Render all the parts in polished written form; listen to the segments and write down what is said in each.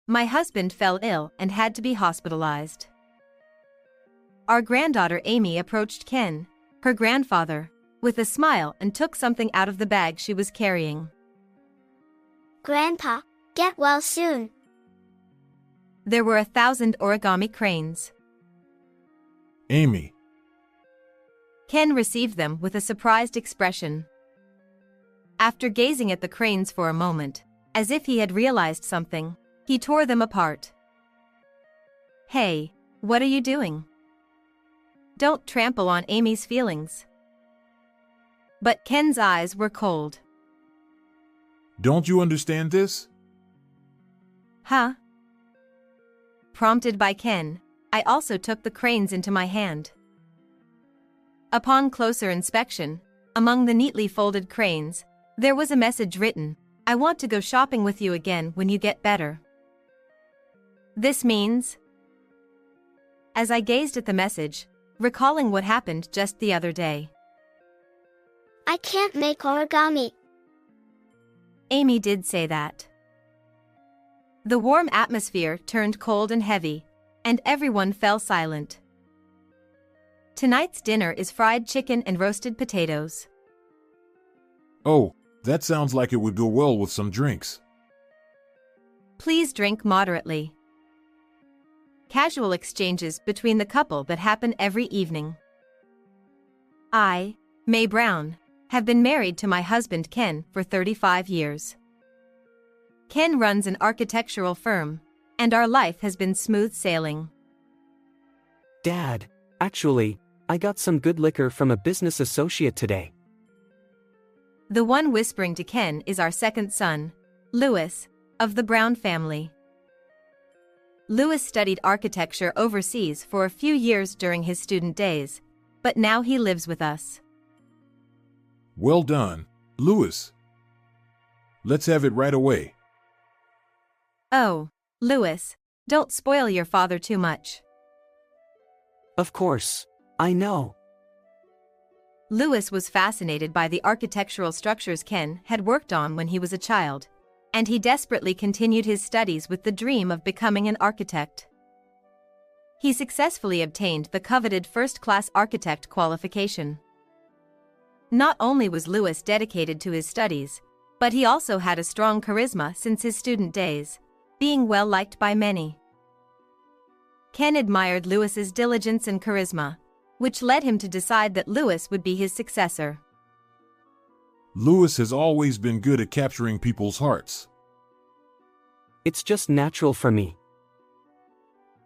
My husband fell ill and had to be hospitalized. Our granddaughter Amy approached Ken, her grandfather, with a smile and took something out of the bag she was carrying. Grandpa, get well soon. There were 1,000 origami cranes. Amy. Ken received them with a surprised expression. After gazing at the cranes for a moment, as if he had realized something, he tore them apart. Hey, what are you doing? Don't trample on Amy's feelings. But Ken's eyes were cold. Don't you understand this? Huh? Prompted by Ken, I also took the cranes into my hand. Upon closer inspection, among the neatly folded cranes, there was a message written, "I want to go shopping with you again when you get better." This means... As I gazed at the message, recalling what happened just the other day. I can't make origami. Amy did say that. The warm atmosphere turned cold and heavy, and everyone fell silent. Tonight's dinner is fried chicken and roasted potatoes. Oh, that sounds like it would go well with some drinks. Please drink moderately. Casual exchanges between the couple that happen every evening. I, May Brown, have been married to my husband Ken for 35 years. Ken runs an architectural firm, and our life has been smooth sailing. Dad, actually, I got some good liquor from a business associate today. The one whispering to Ken is our second son, Louis, of the Brown family. Louis studied architecture overseas for a few years during his student days, but now he lives with us. Well done, Louis. Let's have it right away. Oh, Louis, don't spoil your father too much. Of course, I know. Louis was fascinated by the architectural structures Ken had worked on when he was a child, and he desperately continued his studies with the dream of becoming an architect. He successfully obtained the coveted first-class architect qualification. Not only was Louis dedicated to his studies, but he also had a strong charisma since his student days, being well liked by many. Ken admired Louis's diligence and charisma, which led him to decide that Louis would be his successor. Louis has always been good at capturing people's hearts. It's just natural for me.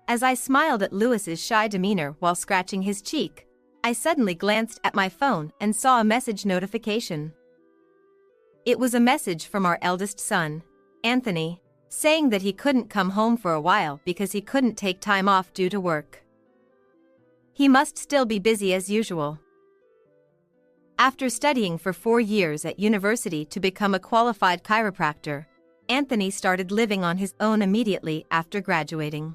As I smiled at Louis's shy demeanor while scratching his cheek, I suddenly glanced at my phone and saw a message notification. It was a message from our eldest son, Anthony, saying that he couldn't come home for a while because he couldn't take time off due to work. He must still be busy as usual. After studying for 4 years at university to become a qualified chiropractor, Anthony started living on his own immediately after graduating.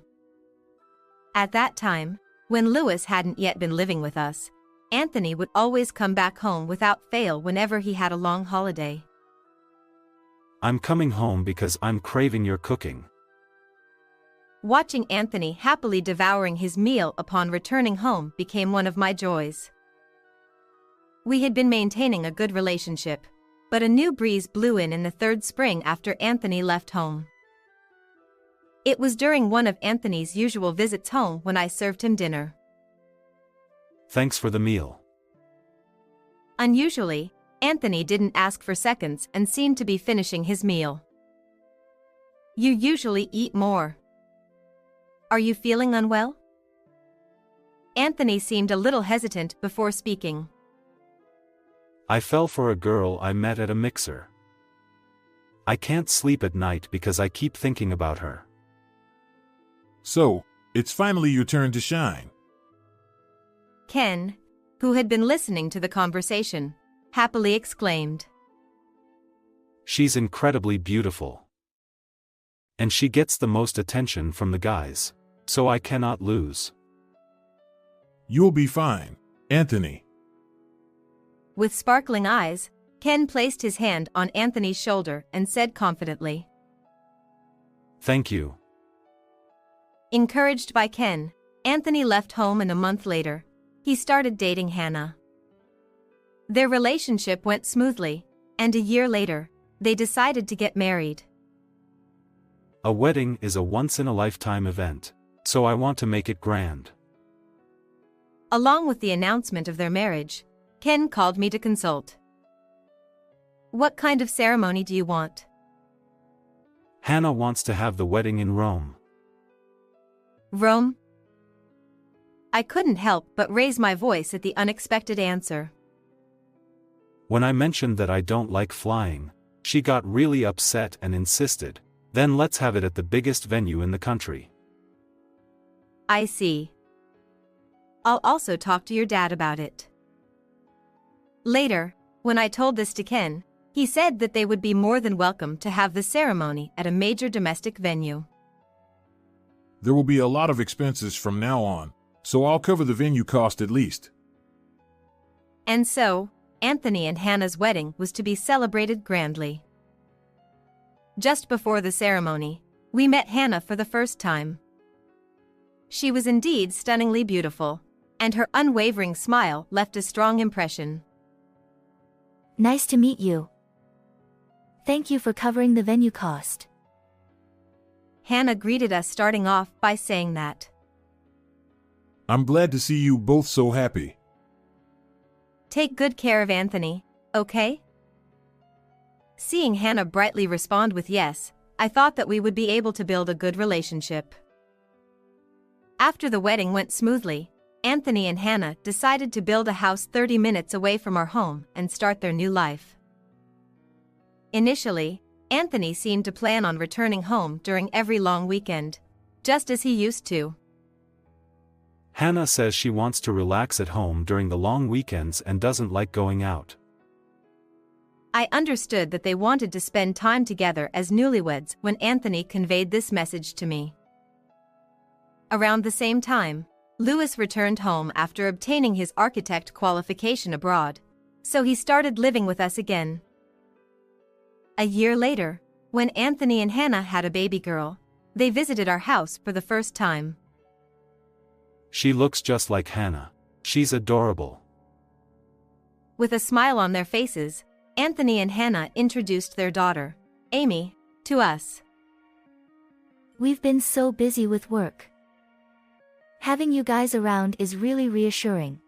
At that time, when Louis hadn't yet been living with us, Anthony would always come back home without fail whenever he had a long holiday. I'm coming home because I'm craving your cooking. Watching Anthony happily devouring his meal upon returning home became one of my joys. We had been maintaining a good relationship, but a new breeze blew in the third spring after Anthony left home. It was during one of Anthony's usual visits home when I served him dinner. Thanks for the meal. Unusually, Anthony didn't ask for seconds and seemed to be finishing his meal. You usually eat more. Are you feeling unwell? Anthony seemed a little hesitant before speaking. I fell for a girl I met at a mixer. I can't sleep at night because I keep thinking about her. So, it's finally your turn to shine. Ken, who had been listening to the conversation, happily exclaimed. She's incredibly beautiful. And she gets the most attention from the guys, so I cannot lose. You'll be fine, Anthony. With sparkling eyes, Ken placed his hand on Anthony's shoulder and said confidently, Thank you, Encouraged by Ken, Anthony left home, and a month later, he started dating Hannah. Their relationship went smoothly, and a year later, they decided to get married. A wedding is a once-in-a-lifetime event, so I want to make it grand. Along with the announcement of their marriage, Ken called me to consult. What kind of ceremony do you want? Hannah wants to have the wedding in Rome. Rome? I couldn't help but raise my voice at the unexpected answer. When I mentioned that I don't like flying, she got really upset and insisted, then let's have it at the biggest venue in the country. I see. I'll also talk to your dad about it. Later, when I told this to Ken, he said that they would be more than welcome to have the ceremony at a major domestic venue. There will be a lot of expenses from now on, so I'll cover the venue cost at least. And so, Anthony and Hannah's wedding was to be celebrated grandly. Just before the ceremony, we met Hannah for the first time. She was indeed stunningly beautiful, and her unwavering smile left a strong impression. Nice to meet you. Thank you for covering the venue cost. Hannah greeted us, starting off by saying that. I'm glad to see you both so happy. Take good care of Anthony, okay? Seeing Hannah brightly respond with yes, I thought that we would be able to build a good relationship. After the wedding went smoothly, Anthony and Hannah decided to build a house 30 minutes away from our home and start their new life. Initially, Anthony seemed to plan on returning home during every long weekend, just as he used to. Hannah says she wants to relax at home during the long weekends and doesn't like going out. I understood that they wanted to spend time together as newlyweds when Anthony conveyed this message to me. Around the same time, Louis returned home after obtaining his architect qualification abroad, so he started living with us again. A year later, when Anthony and Hannah had a baby girl, they visited our house for the first time. She looks just like Hannah. She's adorable. With a smile on their faces, Anthony and Hannah introduced their daughter, Amy, to us. We've been so busy with work. Having you guys around is really reassuring.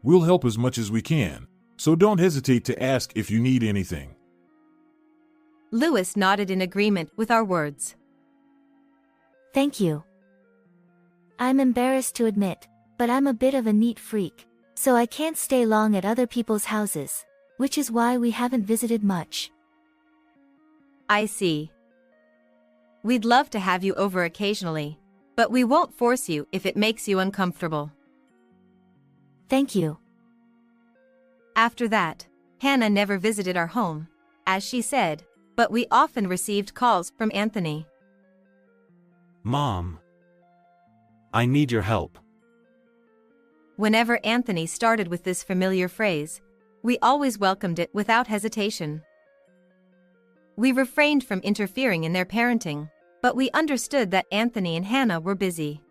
We'll help as much as we can, so don't hesitate to ask if you need anything. Louis nodded in agreement with our words. Thank you. I'm embarrassed to admit, but I'm a bit of a neat freak, so I can't stay long at other people's houses, which is why we haven't visited much. I see. We'd love to have you over occasionally, but we won't force you if it makes you uncomfortable. Thank you. After that, Hannah never visited our home, as she said, but we often received calls from Anthony. Mom, I need your help. Whenever Anthony started with this familiar phrase, we always welcomed it without hesitation. We refrained from interfering in their parenting, but we understood that Anthony and Hannah were busy.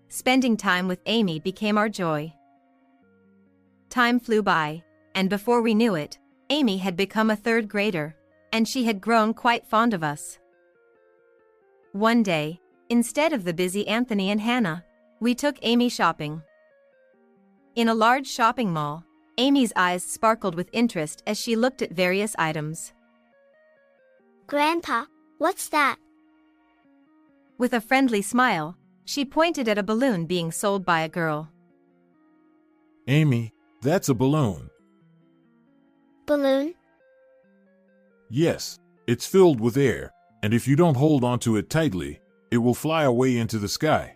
Spending time with Amy became our joy. Time flew by, and before we knew it, Amy had become a third grader, and she had grown quite fond of us. One day, instead of the busy Anthony and Hannah, we took Amy shopping. In a large shopping mall, Amy's eyes sparkled with interest as she looked at various items. Grandpa, what's that? With a friendly smile, she pointed at a balloon being sold by a girl. Amy, that's a balloon. Balloon? Yes, it's filled with air, and if you don't hold onto it tightly, it will fly away into the sky.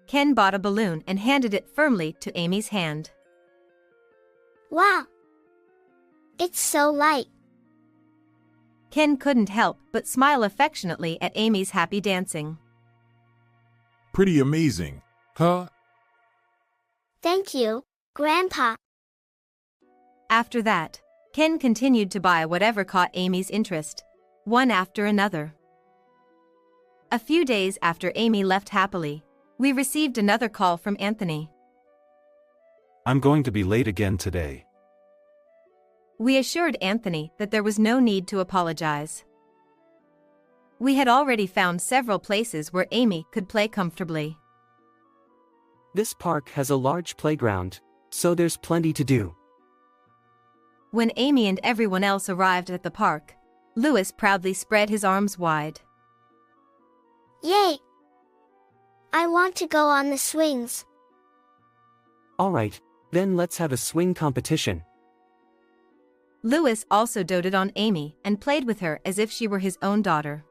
Ken bought a balloon and handed it firmly to Amy's hand. Wow! It's so light. Ken couldn't help but smile affectionately at Amy's happy dancing. Pretty amazing, huh? Thank you, Grandpa. After that, Ken continued to buy whatever caught Amy's interest, one after another. A few days after Amy left happily, we received another call from Anthony. I'm going to be late again today. We assured Anthony that there was no need to apologize. We had already found several places where Amy could play comfortably. This park has a large playground, so there's plenty to do. When Amy and everyone else arrived at the park, Louis proudly spread his arms wide. Yay! I want to go on the swings. Alright, then let's have a swing competition. Louis also doted on Amy and played with her as if she were his own daughter.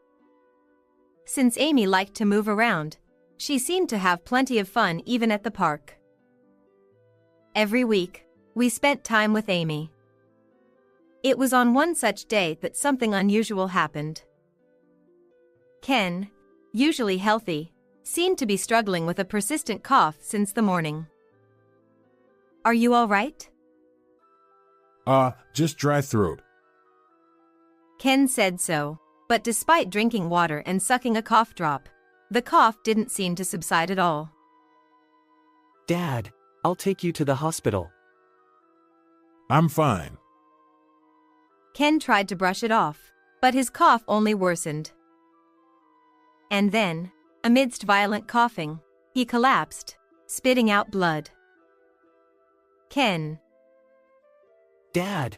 Since Amy liked to move around, she seemed to have plenty of fun even at the park. Every week, we spent time with Amy. It was on one such day that something unusual happened. Ken, usually healthy, seemed to be struggling with a persistent cough since the morning. Are you all right? Just dry throat. Ken said so, but despite drinking water and sucking a cough drop, the cough didn't seem to subside at all. Dad, I'll take you to the hospital. I'm fine. Ken tried to brush it off, but his cough only worsened. And then, amidst violent coughing, he collapsed, spitting out blood. Ken. Dad!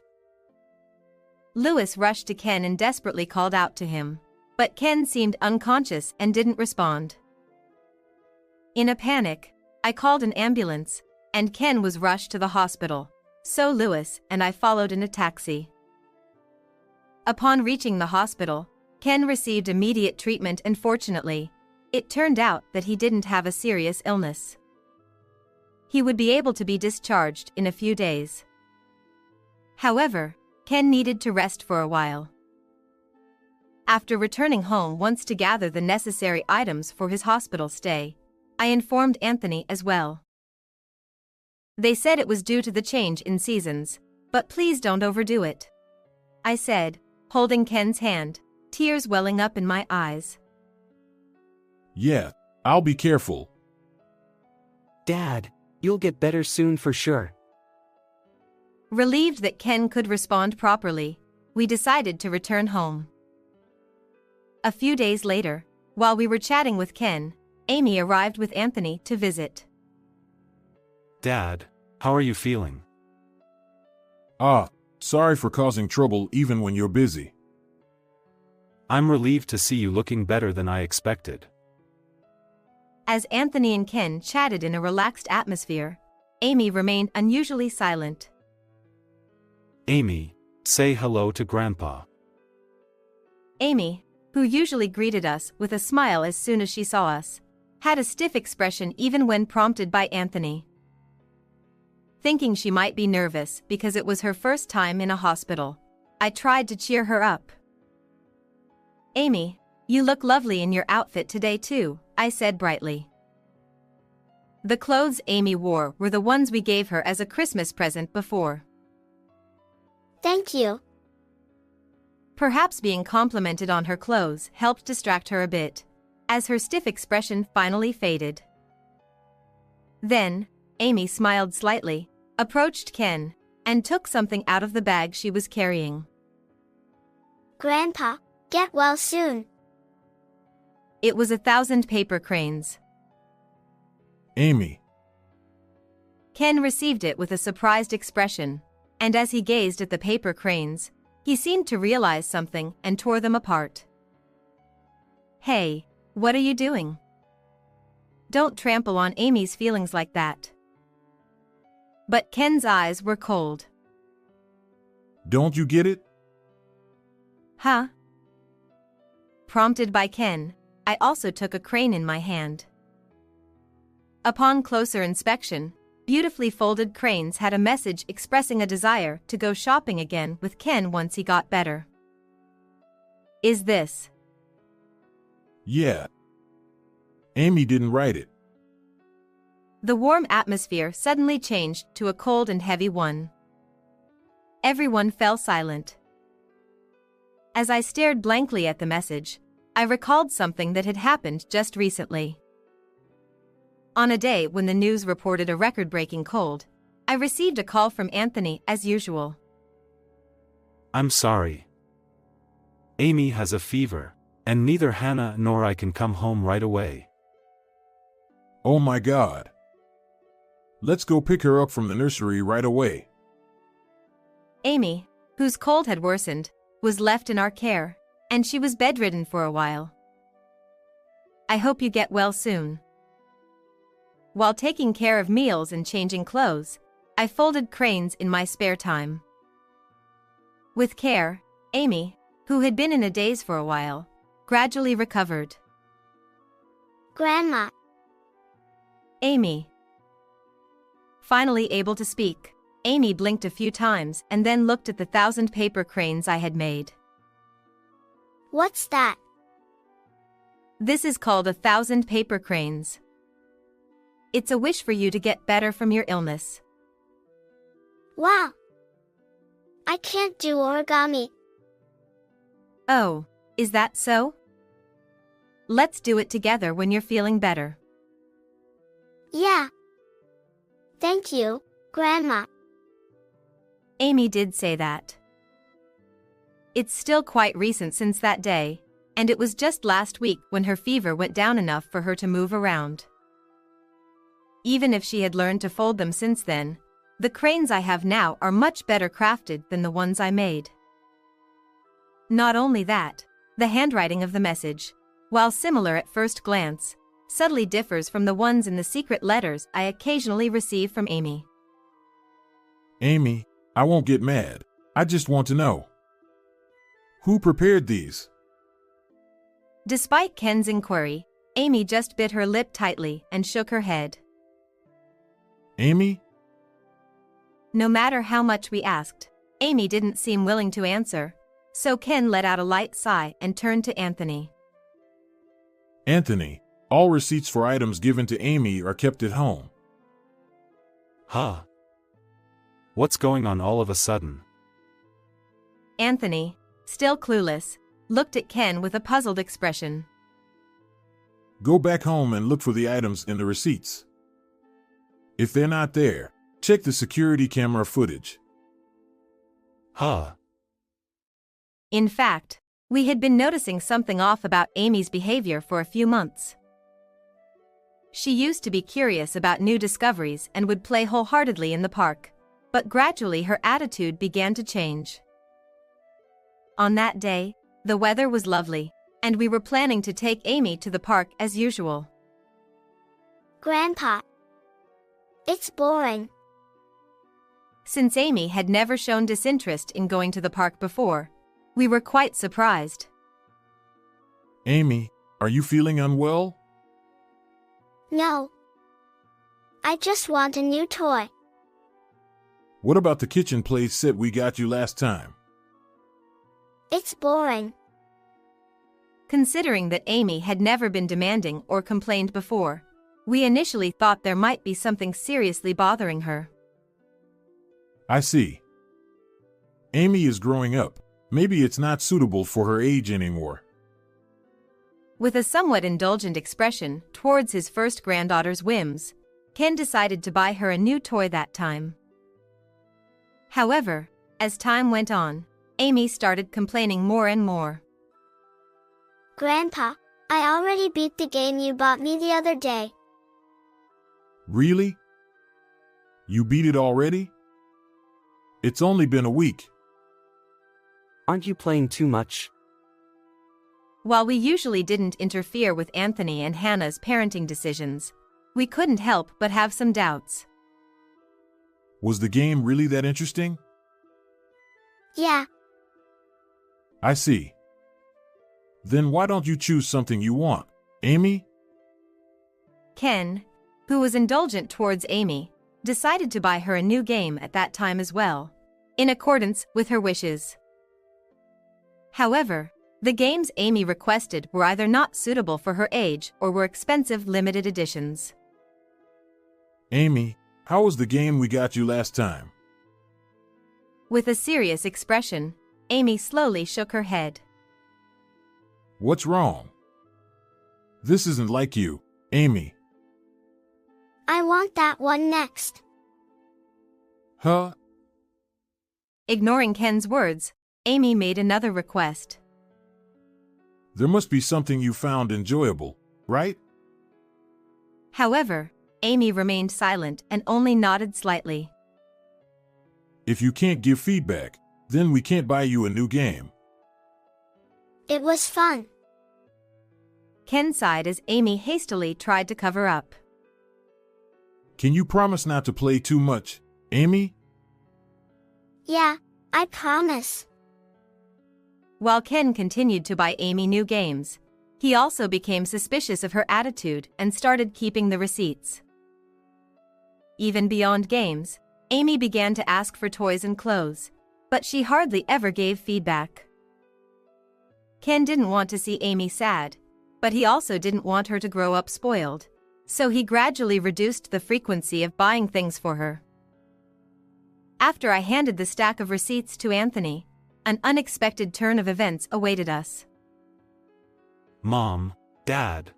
Louis rushed to Ken and desperately called out to him, but Ken seemed unconscious and didn't respond. In a panic, I called an ambulance, and Ken was rushed to the hospital, so Louis and I followed in a taxi. Upon reaching the hospital, Ken received immediate treatment and fortunately, it turned out that he didn't have a serious illness. He would be able to be discharged in a few days. However, Ken needed to rest for a while. After returning home once to gather the necessary items for his hospital stay, I informed Anthony as well. They said it was due to the change in seasons, but please don't overdo it, I said, holding Ken's hand, tears welling up in my eyes. Yeah, I'll be careful. Dad, you'll get better soon for sure. Relieved that Ken could respond properly, we decided to return home. A few days later, while we were chatting with Ken, Amy arrived with Anthony to visit. Dad, how are you feeling? Sorry for causing trouble even when you're busy. I'm relieved to see you looking better than I expected. As Anthony and Ken chatted in a relaxed atmosphere, Amy remained unusually silent. Amy, say hello to Grandpa. Amy, who usually greeted us with a smile as soon as she saw us, had a stiff expression even when prompted by Anthony. Thinking she might be nervous because it was her first time in a hospital, I tried to cheer her up. Amy, you look lovely in your outfit today too, I said brightly. The clothes Amy wore were the ones we gave her as a Christmas present before. Thank you. Perhaps being complimented on her clothes helped distract her a bit, as her stiff expression finally faded. Then, Amy smiled slightly, approached Ken, and took something out of the bag she was carrying. Grandpa, get well soon. It was 1,000 paper cranes. Amy. Ken received it with a surprised expression, and as he gazed at the paper cranes, he seemed to realize something and tore them apart. Hey, what are you doing? Don't trample on Amy's feelings like that. But Ken's eyes were cold. Don't you get it? Huh? Prompted by Ken, I also took a crane in my hand. Upon closer inspection, beautifully folded cranes had a message expressing a desire to go shopping again with Ken once he got better. Is this? Yeah. Amy didn't write it. The warm atmosphere suddenly changed to a cold and heavy one. Everyone fell silent. As I stared blankly at the message, I recalled something that had happened just recently. On a day when the news reported a record-breaking cold, I received a call from Anthony as usual. I'm sorry. Amy has a fever, and neither Hannah nor I can come home right away. Oh my God. Let's go pick her up from the nursery right away. Amy, whose cold had worsened, was left in our care, and she was bedridden for a while. I hope you get well soon. While taking care of meals and changing clothes, I folded cranes in my spare time. With care, Amy, who had been in a daze for a while, gradually recovered. Grandma. Amy. Finally able to speak, Amy blinked a few times and then looked at the 1,000 paper cranes I had made. What's that? This is called 1,000 paper cranes. It's a wish for you to get better from your illness. Wow. I can't do origami. Oh, is that so? Let's do it together when you're feeling better. Yeah. Thank you, Grandma. Amy did say that. It's still quite recent since that day, and it was just last week when her fever went down enough for her to move around. Even if she had learned to fold them since then, the cranes I have now are much better crafted than the ones I made. Not only that, the handwriting of the message, while similar at first glance, subtly differs from the ones in the secret letters I occasionally receive from Amy. Amy, I won't get mad. I just want to know. Who prepared these? Despite Ken's inquiry, Amy just bit her lip tightly and shook her head. Amy? No matter how much we asked, Amy didn't seem willing to answer, so Ken let out a light sigh and turned to Anthony. Anthony, all receipts for items given to Amy are kept at home. Huh? What's going on all of a sudden? Anthony, still clueless, looked at Ken with a puzzled expression. Go back home and look for the items in the receipts. If they're not there, check the security camera footage. Huh? In fact, we had been noticing something off about Amy's behavior for a few months. She used to be curious about new discoveries and would play wholeheartedly in the park, but gradually her attitude began to change. On that day, the weather was lovely, and we were planning to take Amy to the park as usual. Grandpa. It's boring. Since Amy had never shown disinterest in going to the park before, we were quite surprised. Amy, are you feeling unwell? No. I just want a new toy. What about the kitchen play set we got you last time? It's boring. Considering that Amy had never been demanding or complained before, we initially thought there might be something seriously bothering her. I see. Amy is growing up. Maybe it's not suitable for her age anymore. With a somewhat indulgent expression towards his first granddaughter's whims, Ken decided to buy her a new toy that time. However, as time went on, Amy started complaining more and more. Grandpa, I already beat the game you bought me the other day. Really? You beat it already? It's only been a week. Aren't you playing too much? While we usually didn't interfere with Anthony and Hannah's parenting decisions, we couldn't help but have some doubts. Was the game really that interesting? Yeah. I see. Then why don't you choose something you want, Amy? Ken, who was indulgent towards Amy, decided to buy her a new game at that time as well, in accordance with her wishes. However, the games Amy requested were either not suitable for her age or were expensive limited editions. Amy, how was the game we got you last time? With a serious expression, Amy slowly shook her head. What's wrong? This isn't like you, Amy. I want that one next. Huh? Ignoring Ken's words, Amy made another request. There must be something you found enjoyable, right? However, Amy remained silent and only nodded slightly. If you can't give feedback, then we can't buy you a new game. It was fun. Ken sighed as Amy hastily tried to cover up. Can you promise not to play too much, Amy? Yeah, I promise. While Ken continued to buy Amy new games, he also became suspicious of her attitude and started keeping the receipts. Even beyond games, Amy began to ask for toys and clothes, but she hardly ever gave feedback. Ken didn't want to see Amy sad, but he also didn't want her to grow up spoiled, so he gradually reduced the frequency of buying things for her. After I handed the stack of receipts to Anthony, an unexpected turn of events awaited us. Mom, Dad.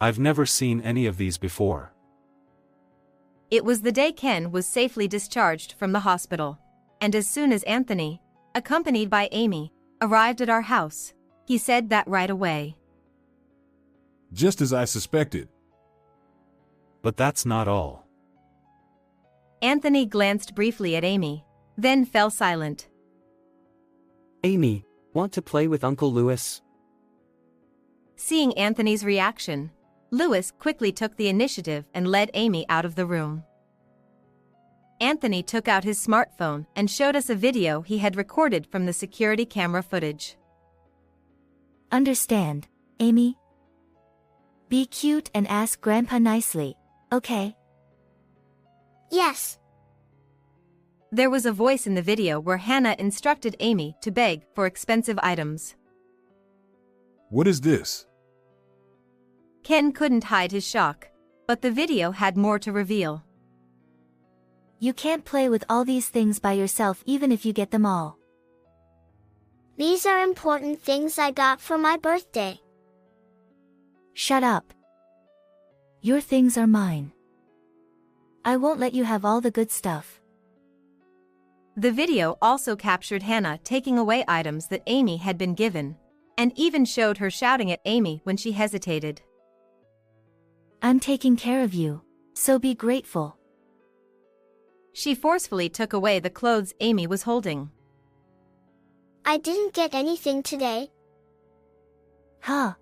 I've never seen any of these before. It was the day Ken was safely discharged from the hospital, and as soon as Anthony, accompanied by Amy, arrived at our house, he said that right away. Just as I suspected. But that's not all. Anthony glanced briefly at Amy, then fell silent. Amy, want to play with Uncle Louis? Seeing Anthony's reaction, Louis quickly took the initiative and led Amy out of the room. Anthony took out his smartphone and showed us a video he had recorded from the security camera footage. Understand, Amy? Be cute and ask Grandpa nicely, okay? Yes. There was a voice in the video where Hannah instructed Amy to beg for expensive items. What is this? Ken couldn't hide his shock, but the video had more to reveal. You can't play with all these things by yourself even if you get them all. These are important things I got for my birthday. Shut up. Your things are mine. I won't let you have all the good stuff. The video also captured Hannah taking away items that Amy had been given, and even showed her shouting at Amy when she hesitated. I'm taking care of you, so be grateful. She forcefully took away the clothes Amy was holding. I didn't get anything today. Huh.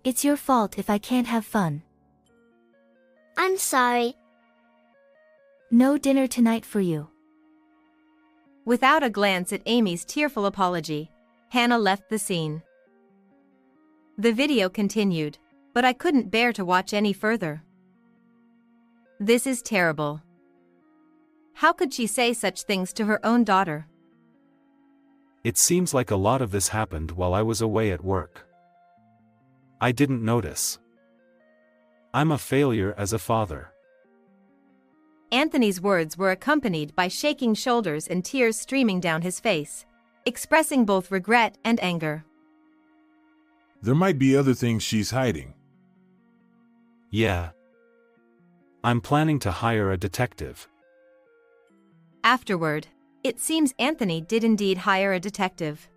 It's your fault if I can't have fun. I'm sorry. No dinner tonight for you. Without a glance at Amy's tearful apology, Hannah left the scene. The video continued, but I couldn't bear to watch any further. This is terrible. How could she say such things to her own daughter? It seems like a lot of this happened while I was away at work. I didn't notice. I'm a failure as a father. Anthony's words were accompanied by shaking shoulders and tears streaming down his face, expressing both regret and anger. There might be other things she's hiding. Yeah. I'm planning to hire a detective. Afterward, it seems Anthony did indeed hire a detective.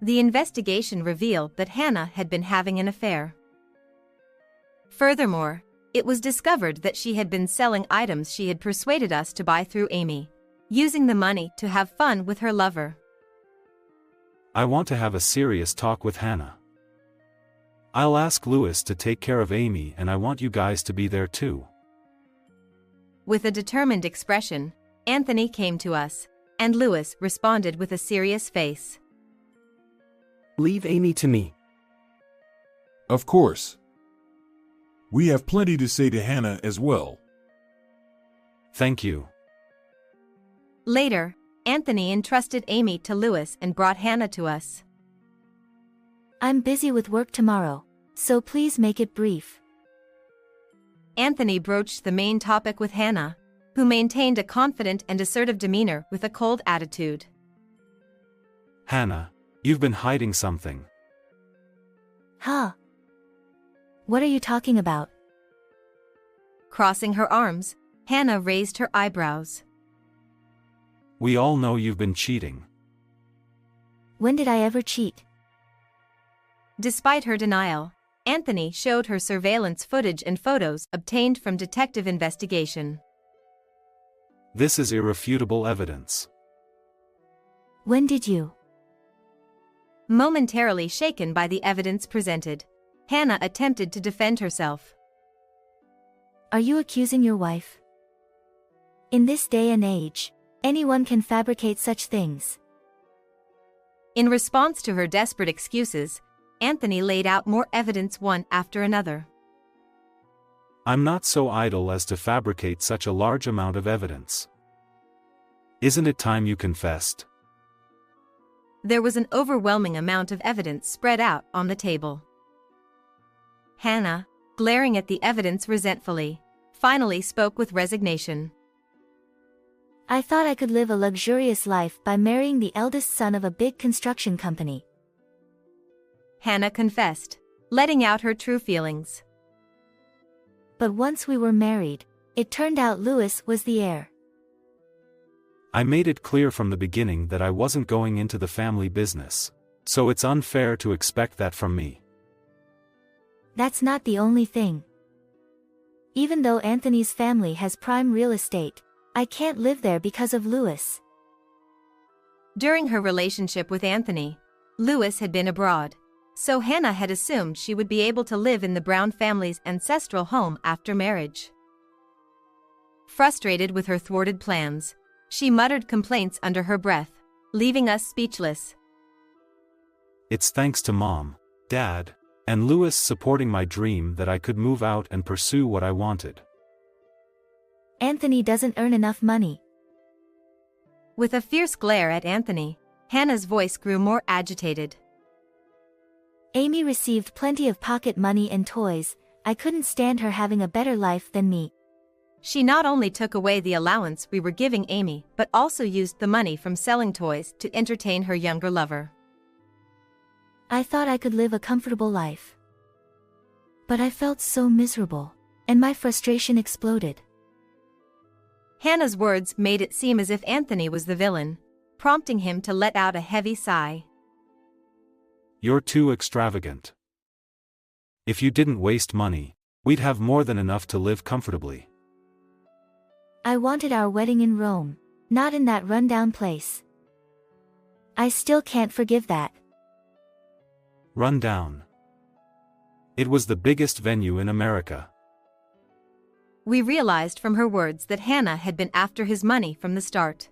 The investigation revealed that Hannah had been having an affair. Furthermore, it was discovered that she had been selling items she had persuaded us to buy through Amy, using the money to have fun with her lover. I want to have a serious talk with Hannah. I'll ask Louis to take care of Amy, and I want you guys to be there too. With a determined expression, Anthony came to us, and Louis responded with a serious face. Leave Amy to me. Of course. We have plenty to say to Hannah as well. Thank you. Later, Anthony entrusted Amy to Louis and brought Hannah to us. I'm busy with work tomorrow, so please make it brief. Anthony broached the main topic with Hannah, who maintained a confident and assertive demeanor with a cold attitude. Hannah, You've been hiding something. Huh? What are you talking about? Crossing her arms, Hannah raised her eyebrows. We all know you've been cheating. When did I ever cheat? Despite her denial, Anthony showed her surveillance footage and photos obtained from detective investigation. This is irrefutable evidence. When did you? Momentarily shaken by the evidence presented, Hannah attempted to defend herself. Are you accusing your wife? In this day and age, anyone can fabricate such things. In response to her desperate excuses, Anthony laid out more evidence one after another. I'm not so idle as to fabricate such a large amount of evidence. Isn't it time you confessed? There was an overwhelming amount of evidence spread out on the table. Hannah, glaring at the evidence resentfully, finally spoke with resignation. I thought I could live a luxurious life by marrying the eldest son of a big construction company. Hannah confessed, letting out her true feelings. But once we were married, it turned out Louis was the heir. I made it clear from the beginning that I wasn't going into the family business, so it's unfair to expect that from me. That's not the only thing. Even though Anthony's family has prime real estate, I can't live there because of Louis. During her relationship with Anthony, Louis had been abroad, so Hannah had assumed she would be able to live in the Brown family's ancestral home after marriage. Frustrated with her thwarted plans, she muttered complaints under her breath, leaving us speechless. It's thanks to Mom, Dad, and Louis supporting my dream that I could move out and pursue what I wanted. Anthony doesn't earn enough money. With a fierce glare at Anthony, Hannah's voice grew more agitated. Amy received plenty of pocket money and toys. I couldn't stand her having a better life than me. She not only took away the allowance we were giving Amy but also used the money from selling toys to entertain her younger lover. I thought I could live a comfortable life. But I felt so miserable, and my frustration exploded. Hannah's words made it seem as if Anthony was the villain, prompting him to let out a heavy sigh. You're too extravagant. If you didn't waste money, we'd have more than enough to live comfortably. I wanted our wedding in Rome, not in that rundown place. I still can't forgive that. Run down. It was the biggest venue in America. We realized from her words that Hannah had been after his money from the start.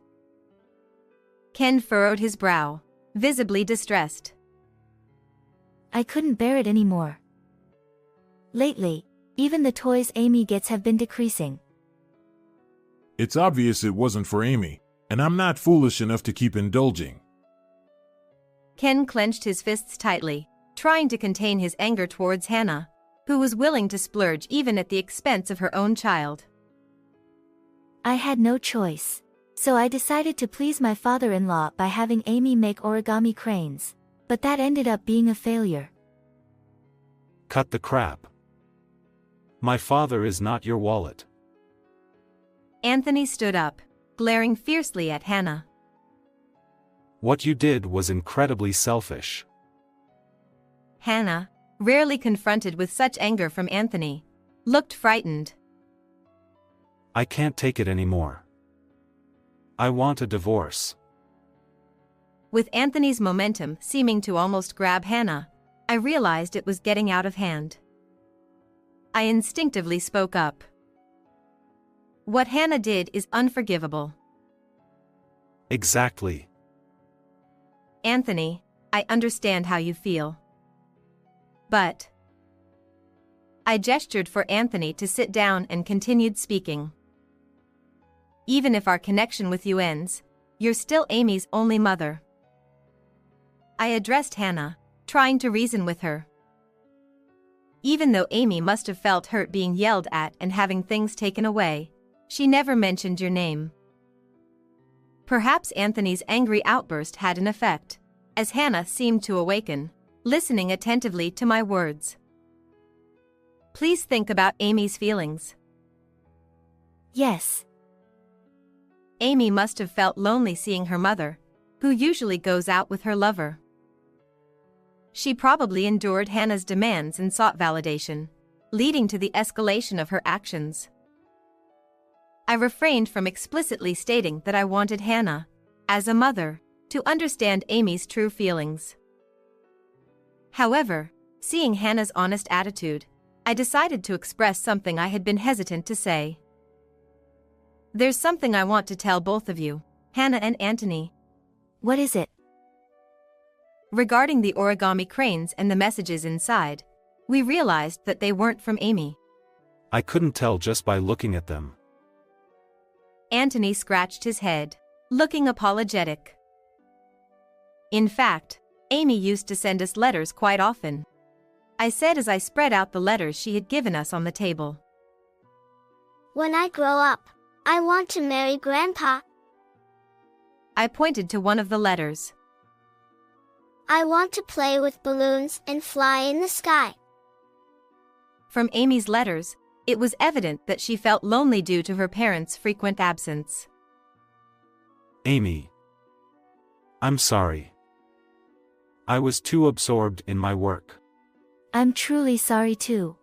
Ken furrowed his brow, visibly distressed. I couldn't bear it anymore. Lately, even the toys Amy gets have been decreasing. It's obvious it wasn't for Amy, and I'm not foolish enough to keep indulging. Ken clenched his fists tightly, trying to contain his anger towards Hannah, who was willing to splurge even at the expense of her own child. I had no choice, so I decided to please my father-in-law by having Amy make origami cranes, but that ended up being a failure. Cut the crap. My father is not your wallet. Anthony stood up, glaring fiercely at Hannah. What you did was incredibly selfish. Hannah, rarely confronted with such anger from Anthony, looked frightened. I can't take it anymore. I want a divorce. With Anthony's momentum seeming to almost grab Hannah, I realized it was getting out of hand. I instinctively spoke up. What Hannah did is unforgivable. Exactly. Anthony, I understand how you feel. But I gestured for Anthony to sit down and continued speaking. Even if our connection with you ends, you're still Amy's only mother. I addressed Hannah, trying to reason with her. Even though Amy must have felt hurt being yelled at and having things taken away, she never mentioned your name. Perhaps Anthony's angry outburst had an effect, as Hannah seemed to awaken, listening attentively to my words. Please think about Amy's feelings. Yes. Amy must have felt lonely seeing her mother, who usually goes out with her lover. She probably endured Hannah's demands and sought validation, leading to the escalation of her actions. I refrained from explicitly stating that I wanted Hannah, as a mother, to understand Amy's true feelings. However, seeing Hannah's honest attitude, I decided to express something I had been hesitant to say. There's something I want to tell both of you, Hannah and Anthony. What is it? Regarding the origami cranes and the messages inside, we realized that they weren't from Amy. I couldn't tell just by looking at them. Anthony scratched his head, looking apologetic. In fact, Amy used to send us letters quite often, I said as I spread out the letters she had given us on the table. When I grow up, I want to marry Grandpa. I pointed to one of the letters. I want to play with balloons and fly in the sky. From Amy's letters, it was evident that she felt lonely due to her parents' frequent absence. Amy. I'm sorry. I was too absorbed in my work. I'm truly sorry too.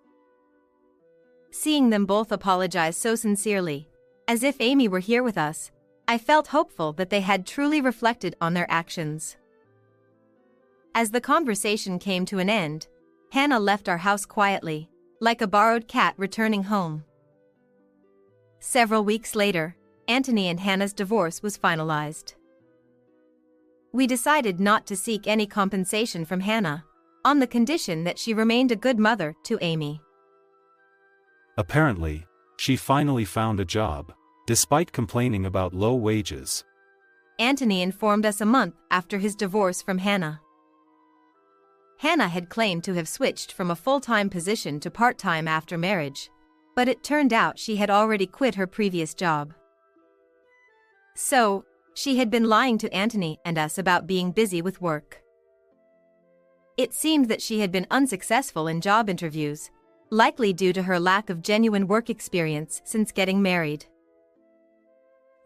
Seeing them both apologize so sincerely, as if Amy were here with us, I felt hopeful that they had truly reflected on their actions. As the conversation came to an end, Hannah left our house quietly, like a borrowed cat returning home. Several weeks later, Anthony and Hannah's divorce was finalized. We decided not to seek any compensation from Hannah, on the condition that she remained a good mother to Amy. Apparently, she finally found a job, despite complaining about low wages. Anthony informed us a month after his divorce from Hannah. Hannah had claimed to have switched from a full-time position to part-time after marriage, but it turned out she had already quit her previous job. So, she had been lying to Anthony and us about being busy with work. It seemed that she had been unsuccessful in job interviews, likely due to her lack of genuine work experience since getting married.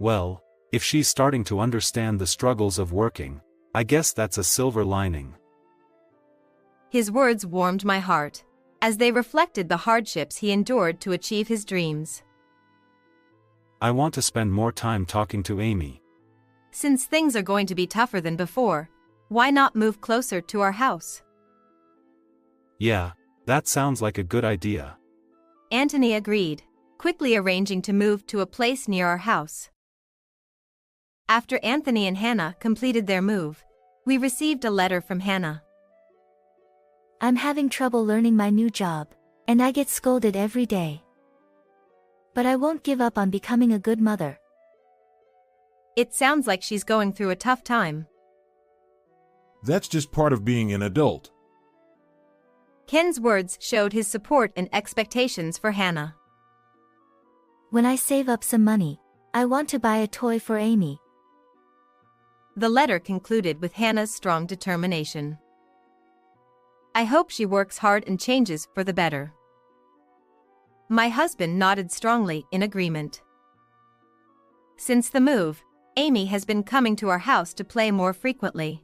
Well, if she's starting to understand the struggles of working, I guess that's a silver lining. His words warmed my heart, as they reflected the hardships he endured to achieve his dreams. I want to spend more time talking to Amy. Since things are going to be tougher than before, why not move closer to our house? Yeah, that sounds like a good idea. Anthony agreed, quickly arranging to move to a place near our house. After Anthony and Hannah completed their move, we received a letter from Hannah. I'm having trouble learning my new job, and I get scolded every day. But I won't give up on becoming a good mother. It sounds like she's going through a tough time. That's just part of being an adult. Ken's words showed his support and expectations for Hannah. When I save up some money, I want to buy a toy for Amy. The letter concluded with Hannah's strong determination. I hope she works hard and changes for the better. My husband nodded strongly in agreement. Since the move, Amy has been coming to our house to play more frequently.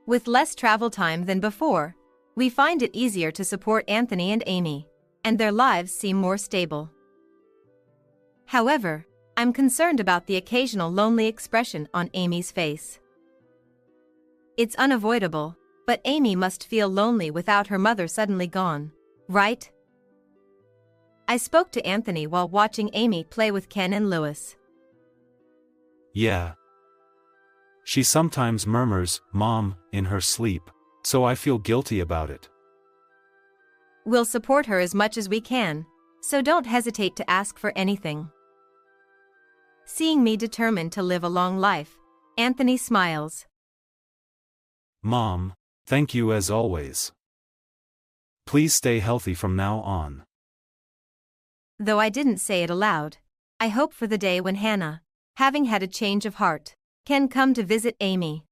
With less travel time than before, we find it easier to support Anthony and Amy, and their lives seem more stable. However, I'm concerned about the occasional lonely expression on Amy's face. It's unavoidable, but Amy must feel lonely without her mother suddenly gone, right? I spoke to Anthony while watching Amy play with Ken and Lewis. Yeah. She sometimes murmurs, "Mom," in her sleep, so I feel guilty about it. We'll support her as much as we can, so don't hesitate to ask for anything. Seeing me determined to live a long life, Anthony smiles. Mom, thank you as always. Please stay healthy from now on. Though I didn't say it aloud, I hope for the day when Hannah, having had a change of heart, can come to visit Amy.